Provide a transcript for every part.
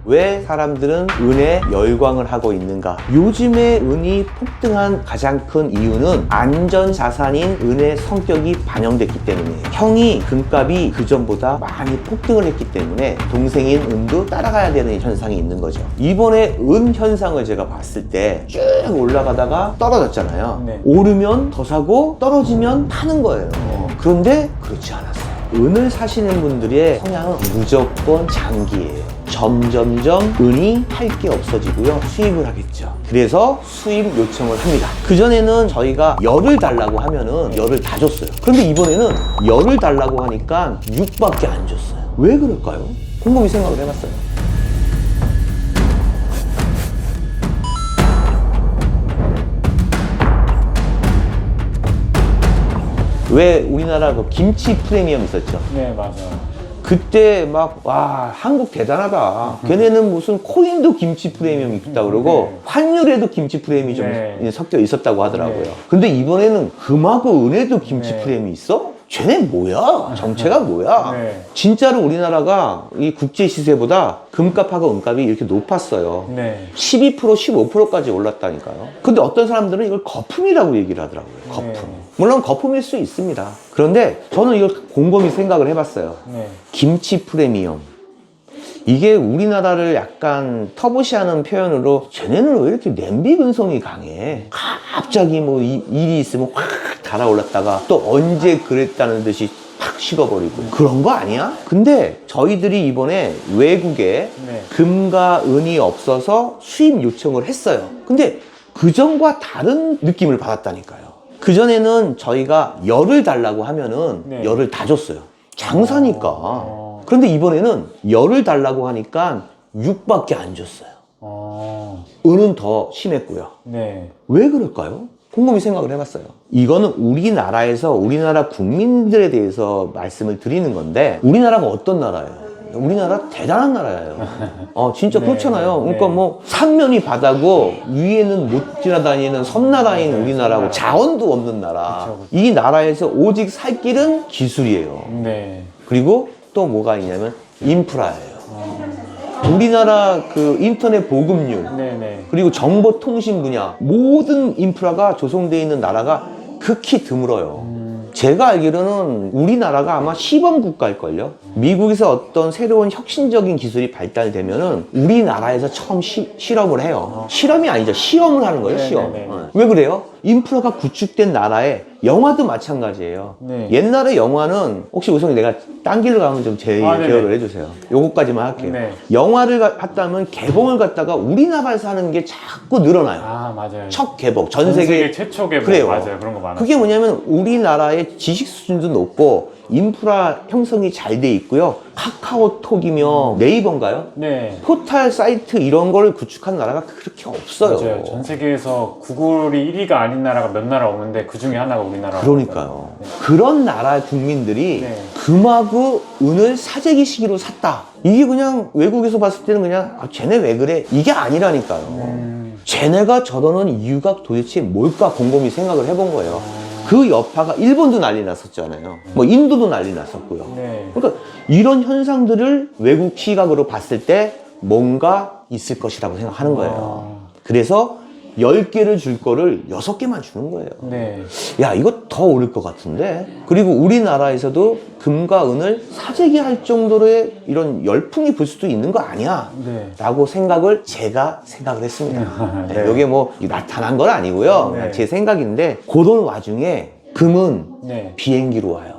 왜 사람들은 은에 열광을 하고 있는가? 요즘에 은이 폭등한 가장 큰 이유는 안전자산인 은의 성격이 반영됐기 때문이에요. 형이 금값이 그전보다 많이 폭등을 했기 때문에 동생인 은도 따라가야 되는 현상이 있는 거죠. 이번에 은 현상을 제가 봤을 때 쭉 올라가다가 떨어졌잖아요. 네. 오르면 더 사고 떨어지면 파는 거예요. 그런데 그렇지 않았어요. 은을 사시는 분들의 성향은 무조건 장기예요. 점점점 은이 할 게 없어지고요. 수입을 하겠죠. 그래서 수입 요청을 합니다. 그전에는 저희가 열을 달라고 하면은 열을 다 줬어요. 그런데 이번에는 열을 달라고 하니까 6밖에 안 줬어요. 왜 그럴까요? 곰곰이 생각을 해봤어요. 왜 우리나라 그 김치 프리미엄 있었죠? 네, 맞아요. 그때 막, 와, 한국 대단하다. 걔네는 무슨 코인도 김치 프리미엄이 있다 그러고, 네. 환율에도 김치 프리미엄이 좀 네. 섞여 있었다고 하더라고요. 네. 근데 이번에는 금하고 은에도 김치 네. 프리미엄이 있어? 쟤네 뭐야? 정체가 뭐야? 네. 진짜로 우리나라가 이 국제 시세보다 금값하고 은값이 이렇게 높았어요. 네. 12%, 15%까지 올랐다니까요. 근데 어떤 사람들은 이걸 거품이라고 얘기를 하더라고요. 거품. 네. 물론 거품일 수 있습니다. 그런데 저는 이걸 곰곰이 생각을 해봤어요. 네. 김치 프리미엄. 이게 우리나라를 약간 터부시하는 표현으로 쟤네는 왜 이렇게 냄비 근성이 강해? 갑자기 뭐 일이 있으면 확 달아올랐다가 또 언제 그랬다는 듯이 확 식어버리고 그런 거 아니야? 근데 저희들이 이번에 외국에 네. 금과 은이 없어서 수입 요청을 했어요. 근데 그전과 다른 느낌을 받았다니까요. 그전에는 저희가 열을 달라고 하면은 네. 열을 다 줬어요. 장사니까. 그런데 이번에는 열을 달라고 하니까 6밖에 안 줬어요. 은은 더 심했고요. 네. 왜 그럴까요? 곰곰이 생각을 해봤어요. 이거는 우리나라에서 우리나라 국민들에 대해서 말씀을 드리는 건데 우리나라가 어떤 나라예요? 우리나라 대단한 나라예요. 진짜 네, 그렇잖아요. 네. 그러니까 뭐 삼면이 바다고 위에는 못 지나다니는 섬나라인 우리나라고 자원도 없는 나라. 그쵸, 그쵸. 이 나라에서 오직 살 길은 기술이에요. 네. 그리고 또 뭐가 있냐면 인프라예요. 우리나라 그 인터넷 보급률 네네. 그리고 정보통신 분야 모든 인프라가 조성되어 있는 나라가 극히 드물어요. 제가 알기로는 우리나라가 아마 시범 국가일걸요. 미국에서 어떤 새로운 혁신적인 기술이 발달되면은 우리나라에서 처음 실험을 해요. 실험이 아니죠. 시험을 하는 거예요. 시험. 네네네. 왜 그래요? 인프라가 구축된 나라에 영화도 마찬가지예요. 네. 옛날에 영화는 혹시 우선 내가 딴 길로 가면 좀 네네. 제어를 해주세요. 요거까지만 할게요. 네. 영화를 갔다면 개봉을 갖다가 우리나라에서 하는 게 자꾸 늘어나요. 아, 맞아요. 첫 개봉, 전 전 세계 세계 최초 개봉. 그래요. 맞아요. 그런 거 많아요. 그게 뭐냐면 우리나라의 지식 수준도 높고 인프라 형성이 잘 돼 있고요. 카카오톡이며 네이버인가요? 네. 포털 사이트 이런 거를 구축한 나라가 그렇게 없어요. 맞아요. 전 세계에서 구글이 1위가 아닌 나라가 몇 나라 없는데 그 중에 하나가 우리나라. 그러니까요. 네. 그런 나라 국민들이 네. 금하고 은을 사재기 시기로 샀다. 이게 그냥 외국에서 봤을 때는 그냥 쟤네 왜 그래? 이게 아니라니까요. 쟤네가 저러는 이유가 도대체 뭘까 곰곰이 생각을 해본 거예요. 그 여파가 일본도 난리 났었잖아요. 뭐 인도도 난리 났었고요. 네. 그러니까 이런 현상들을 외국 시각으로 봤을 때 뭔가 있을 것이라고 생각하는 거예요. 그래서 10개를 줄 거를 6개만 주는 거예요. 네. 야, 이거 더 오를 것 같은데? 그리고 우리나라에서도 금과 은을 사재기 할 정도의 이런 열풍이 불 수도 있는 거 아니야? 네. 라고 제가 생각을 했습니다. 네. 이게 뭐 나타난 건 아니고요. 네. 그냥 제 생각인데, 그런 와중에 금은 네. 비행기로 와요.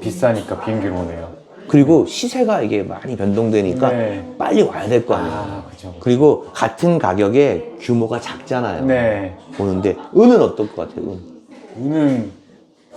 비싸니까 비행기로 오네요. 그리고 시세가 이게 많이 변동되니까 네. 빨리 와야 될 거 아니에요. 아, 그죠. 그리고 같은 가격에 규모가 작잖아요. 네. 오는데, 은은 어떨 것 같아요? 은? 은은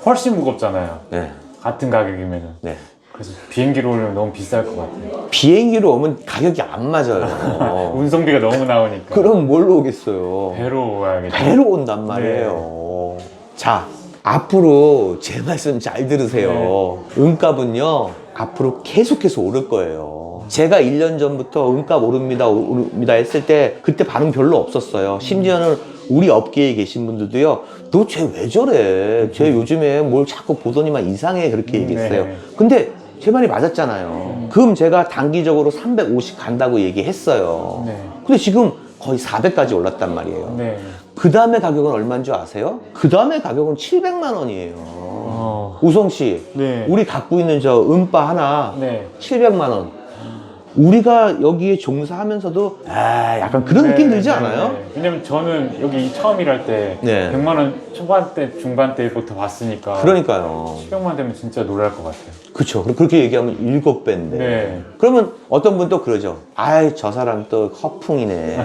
훨씬 무겁잖아요. 네. 같은 가격이면은. 네. 그래서 비행기로 오려면 너무 비쌀 것 같아요. 비행기로 오면 가격이 안 맞아요. 운송비가 너무 나오니까. 그럼 뭘로 오겠어요? 배로 와야겠죠. 배로 온단 말이에요. 자, 앞으로 제 말씀 잘 들으세요. 은값은요, 앞으로 계속해서 오를 거예요. 제가 1년 전부터 은값 오릅니다, 오릅니다 했을 때 그때 반응 별로 없었어요. 심지어는 우리 업계에 계신 분들도요, 너 쟤 왜 저래? 쟤 요즘에 뭘 자꾸 보더니만 이상해. 그렇게 얘기했어요. 네. 근데 제 말이 맞았잖아요. 그럼 제가 단기적으로 350 간다고 얘기했어요. 네. 근데 지금 거의 400까지 올랐단 말이에요. 네. 그 다음에 가격은 얼마인 줄 아세요? 그 다음에 가격은 700만 원이에요. 우성 씨, 네. 우리 갖고 있는 저 음바 하나 네. 700만 원. 우리가 여기에 종사하면서도 약간 그런 느낌 들지 않아요? 네. 왜냐면 저는 여기 처음 일할 때 네. 100만 원 초반대, 중반대부터 봤으니까 그러니까요. 700만 되면 진짜 놀랄 것 같아요. 그쵸. 그렇게 얘기하면 7배인데. 네. 그러면 어떤 분 또 그러죠. 아이, 저 사람 또 허풍이네.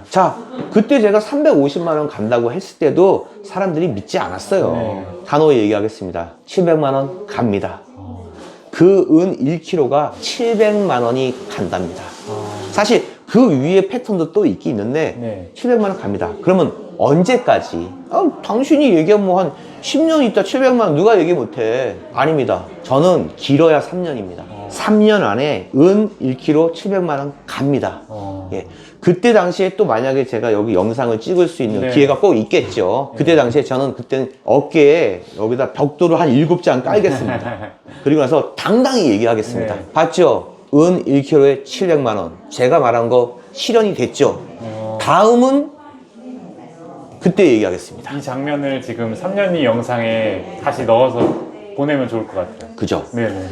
자, 그때 제가 350만 원 간다고 했을 때도 사람들이 믿지 않았어요. 네. 단호 얘기하겠습니다. 700만 원 갑니다. 그 은 1kg가 700만 원이 간답니다. 사실 그 위에 패턴도 또 있긴 있는데 네. 700만 원 갑니다. 그러면 언제까지? 당신이 얘기하면 뭐 한 10년 있다 700만 원 누가 얘기 못해. 아닙니다. 저는 길어야 3년입니다. 3년 안에 은 1kg 700만 원 갑니다. 예. 그때 당시에 또 만약에 제가 여기 영상을 찍을 수 있는 네. 기회가 꼭 있겠죠. 그때 당시에 저는 그때는 어깨에 여기다 벽돌을 한 7장 깔겠습니다. 그리고 나서 당당히 얘기하겠습니다. 네. 봤죠? 은 1kg에 700만 원. 제가 말한 거 실현이 됐죠. 다음은 그때 얘기하겠습니다. 이 장면을 지금 3년이 영상에 다시 넣어서 보내면 좋을 것 같아요. 그죠? 네네.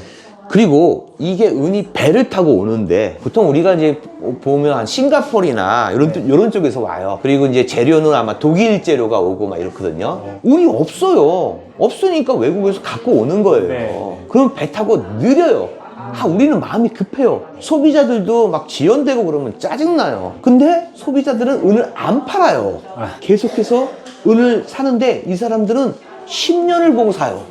그리고 이게 은이 배를 타고 오는데 보통 우리가 이제 보면 한 싱가포르나 이런 쪽에서 와요. 그리고 이제 재료는 아마 독일 재료가 오고 막 이렇거든요. 운이 없어요. 없으니까 외국에서 갖고 오는 거예요. 네. 그럼 배 타고 느려요. 우리는 마음이 급해요. 소비자들도 막 지연되고 그러면 짜증나요. 근데 소비자들은 은을 안 팔아요. 계속해서 은을 사는데 이 사람들은 10년을 보고 사요.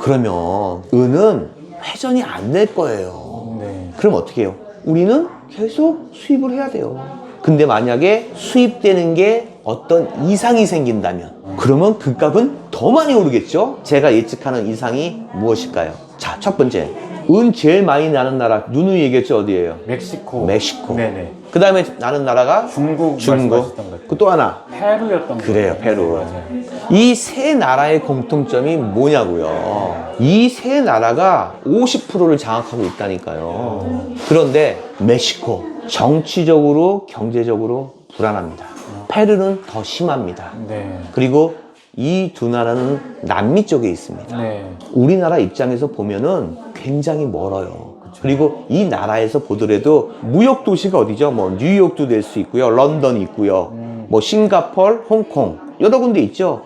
그러면 은은 회전이 안 될 거예요. 네. 그럼 어떻게 해요? 우리는 계속 수입을 해야 돼요. 근데 만약에 수입되는 게 어떤 이상이 생긴다면 그러면 그 값은 더 많이 오르겠죠? 제가 예측하는 이상이 무엇일까요? 자, 첫 번째, 은 제일 많이 나는 나라 누누이 얘기했죠? 어디예요? 멕시코. 멕시코. 네네. 그 다음에 나는 나라가 중국 말씀하셨던 것 같아요. 그 또 하나 페루였던 것 그래요, 같아요. 페루. 맞아요. 이 세 나라의 공통점이 뭐냐고요? 이 세 나라가 50%를 장악하고 있다니까요. 그런데 멕시코 정치적으로 경제적으로 불안합니다. 페루는 더 심합니다. 네. 그리고 이 두 나라는 남미 쪽에 있습니다. 네. 우리나라 입장에서 보면은 굉장히 멀어요. 그리고 이 나라에서 보더라도 무역 도시가 어디죠? 뭐 뉴욕도 될 수 있고요, 런던 있고요, 뭐 싱가포르, 홍콩 여러 군데 있죠.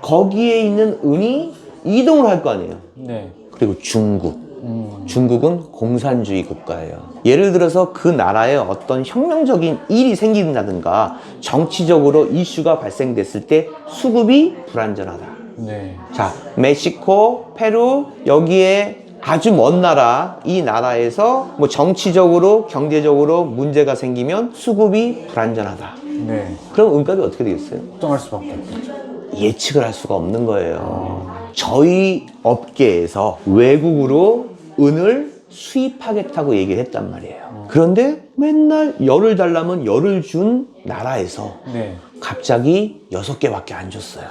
거기에 있는 은이 이동을 할 거 아니에요. 네. 그리고 중국은 공산주의 국가예요. 예를 들어서 그 나라에 어떤 혁명적인 일이 생긴다든가 정치적으로 이슈가 발생됐을 때 수급이 불안전하다. 네. 자, 멕시코, 페루 여기에 아주 먼 나라, 이 나라에서 뭐 정치적으로 경제적으로 문제가 생기면 수급이 불안전하다. 네. 그럼 은값이 어떻게 되겠어요? 걱정할 수밖에 없겠죠. 예측을 할 수가 없는 거예요. 저희 업계에서 외국으로 은을 수입하겠다고 얘기를 했단 말이에요. 그런데 맨날 열을 달라면 열을 준 나라에서 네. 갑자기 6개밖에 안 줬어요.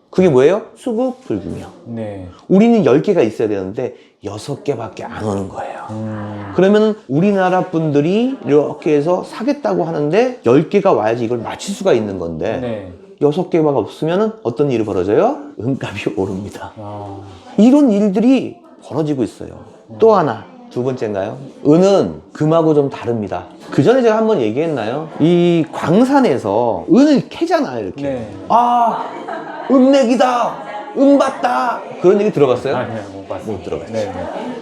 그게 뭐예요? 수급 불균형. 네. 우리는 10개가 있어야 되는데 6개밖에 안 오는 거예요. 그러면 우리나라 분들이 이렇게 해서 사겠다고 하는데 10개가 와야지 이걸 맞출 수가 있는 건데 네. 6개가 없으면 어떤 일이 벌어져요? 은값이 오릅니다. 아. 이런 일들이 벌어지고 있어요. 또 하나, 두 번째인가요? 은은 금하고 좀 다릅니다. 그 전에 제가 한번 얘기했나요? 이 광산에서 은을 캐잖아요, 이렇게. 네. 은맥이다! 은봤다! 그런 얘기 들어봤어요? 아니요, 못 봤어요. 못 들어봤어요. 네.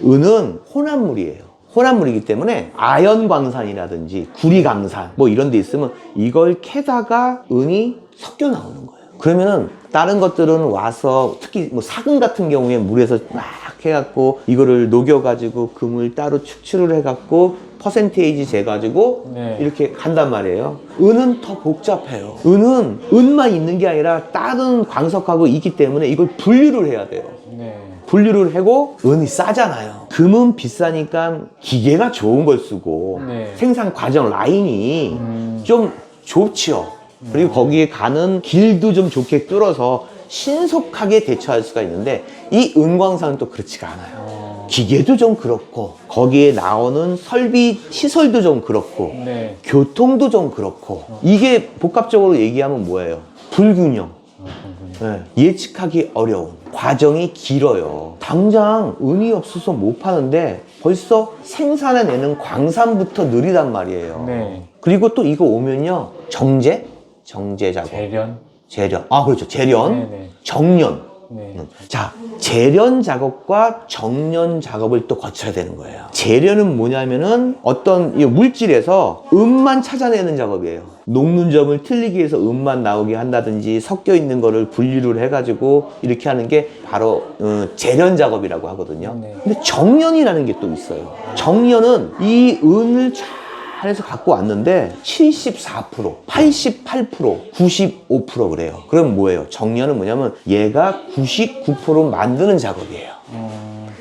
은은 혼합물이에요. 혼합물이기 때문에 아연 광산이라든지 구리 강산 뭐 이런 데 있으면 이걸 캐다가 은이 섞여 나오는 거예요. 그러면은 다른 것들은 와서 특히 뭐 사금 같은 경우에 물에서 막 해갖고 이거를 녹여가지고 금을 따로 축출을 해갖고 퍼센테이지 재가지고 네. 이렇게 간단 말이에요. 은은 더 복잡해요. 은은 은만 있는 게 아니라 다른 광석하고 있기 때문에 이걸 분류를 해야 돼요. 네. 분류를 하고 은이 싸잖아요. 금은 비싸니까 기계가 좋은 걸 쓰고 네. 생산 과정 라인이 좀 좋지요. 그리고 거기에 가는 길도 좀 좋게 뚫어서 신속하게 대처할 수가 있는데 이 은광산은 또 그렇지가 않아요. 기계도 좀 그렇고 거기에 나오는 설비 시설도 좀 그렇고 네. 교통도 좀 그렇고 이게 복합적으로 얘기하면 뭐예요? 불균형. 네, 예측하기 어려운 과정이 길어요. 당장 은이 없어서 못 파는데 벌써 생산해내는 광산부터 느리단 말이에요. 네. 그리고 또 이거 오면요, 정제 작업, 재련. 아 그렇죠, 재련, 네네. 정련. 네. 자, 재련 작업과 정련 작업을 또 거쳐야 되는 거예요. 재련은 뭐냐면은 어떤 이 물질에서 음만 찾아내는 작업이에요. 녹는 점을 틀리기 위해서 음만 나오게 한다든지 섞여 있는 거를 분리를 해가지고 이렇게 하는 게 바로 재련 작업이라고 하거든요. 네. 근데 정련이라는 게 또 있어요. 정련은 이 은을 잘해서 갖고 왔는데 74%, 88%, 95% 그래요. 그럼 뭐예요? 정련은 뭐냐면 얘가 99% 만드는 작업이에요.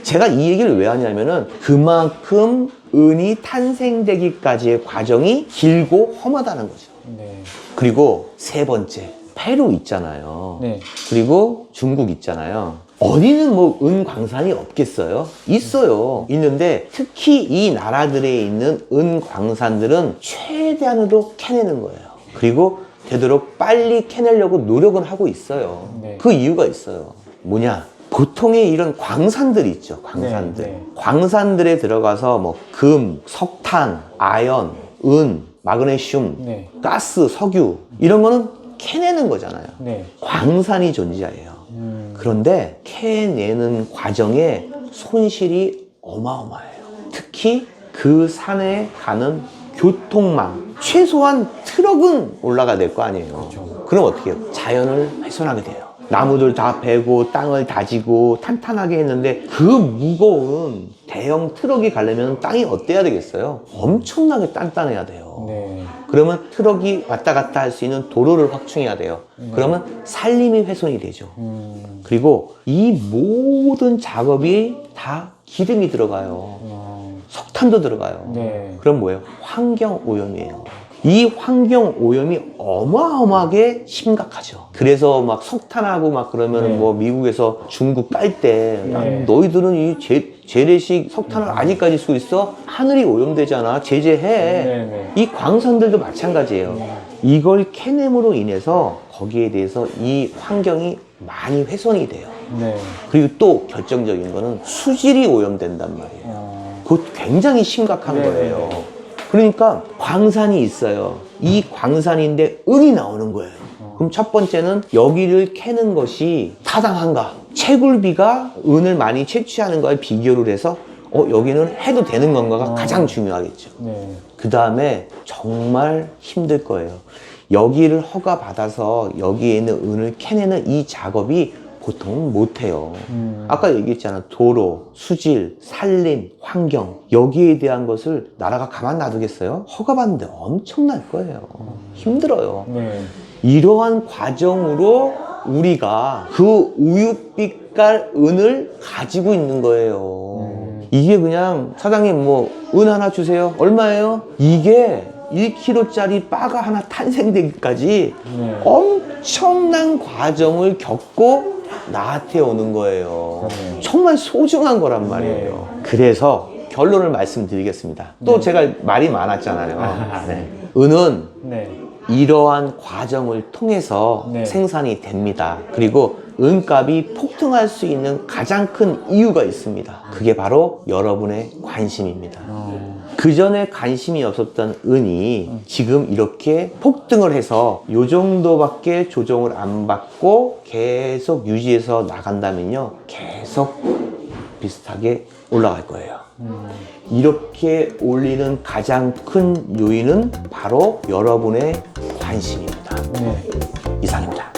제가 이 얘기를 왜 하냐면은 그만큼 은이 탄생되기까지의 과정이 길고 험하다는 거죠. 네. 그리고 세 번째, 페루 있잖아요. 네. 그리고 중국 있잖아요. 어디는 뭐 은 광산이 없겠어요? 있어요. 있는데 특히 이 나라들에 있는 은 광산들은 최대한으로 캐내는 거예요. 그리고 되도록 빨리 캐내려고 노력은 하고 있어요. 네. 그 이유가 있어요. 뭐냐? 보통의 이런 광산들이 있죠. 광산들. 네, 네. 광산들에 들어가서 뭐 금, 석탄, 아연, 은, 마그네슘, 네. 가스, 석유 이런 거는 캐내는 거잖아요. 네. 광산이 존재해요. 그런데 캐내는 과정에 손실이 어마어마해요. 특히 그 산에 가는 교통망, 최소한 트럭은 올라가야 될 거 아니에요. 그렇죠. 그럼 어떻게 해요? 자연을 훼손하게 돼요. 나무들 다 베고 땅을 다지고 탄탄하게 했는데 그 무거운 대형 트럭이 가려면 땅이 어때야 되겠어요? 엄청나게 단단해야 돼요. 네. 그러면 트럭이 왔다 갔다 할 수 있는 도로를 확충해야 돼요. 그러면 산림이 훼손이 되죠. 그리고 이 모든 작업이 다 기름이 들어가요. 석탄도 들어가요. 네. 그럼 뭐예요? 환경 오염이에요. 이 환경 오염이 어마어마하게 심각하죠. 그래서 막 석탄하고 막 그러면 네. 뭐 미국에서 중국 깔 때 네. 너희들은 이 재래식 석탄을 아직까지 쓰고 있어? 하늘이 오염되잖아. 제재해. 네. 이 광산들도 마찬가지예요. 이걸 캐냄으로 인해서 거기에 대해서 이 환경이 많이 훼손이 돼요. 네. 그리고 또 결정적인 거는 수질이 오염된단 말이에요. 그것 굉장히 심각한 네, 거예요. 네. 그러니까 광산이 있어요. 이 광산인데 은이 나오는 거예요. 그럼 첫 번째는 여기를 캐는 것이 타당한가? 채굴비가 은을 많이 채취하는 거에 비교를 해서 여기는 해도 되는 건가가 가장 중요하겠죠. 네. 그 다음에 정말 힘들 거예요. 여기를 허가받아서 여기에 있는 은을 캐내는 이 작업이 보통은 못해요. 아까 얘기했잖아. 도로, 수질, 산림, 환경 여기에 대한 것을 나라가 가만 놔두겠어요? 허가받는데 엄청날 거예요. 힘들어요. 네. 이러한 과정으로 우리가 그 우윳빛깔 은을 가지고 있는 거예요. 이게 그냥 사장님 뭐 은 하나 주세요. 얼마예요? 이게 1kg짜리 바가 하나 탄생되기까지 네. 엄청난 과정을 겪고 나한테 오는 거예요. 네. 정말 소중한 거란 말이에요. 그래서 결론을 말씀드리겠습니다. 또 제가 말이 많았잖아요. 네. 은은 네. 이러한 과정을 통해서 네. 생산이 됩니다. 그리고 은값이 폭등할 수 있는 가장 큰 이유가 있습니다. 그게 바로 여러분의 관심입니다. 그 전에 관심이 없었던 은이 지금 이렇게 폭등을 해서 요 정도밖에 조정을 안 받고 계속 유지해서 나간다면요, 계속 비슷하게 올라갈 거예요. 이렇게 올리는 가장 큰 요인은 바로 여러분의 관심입니다. 네. 이상입니다.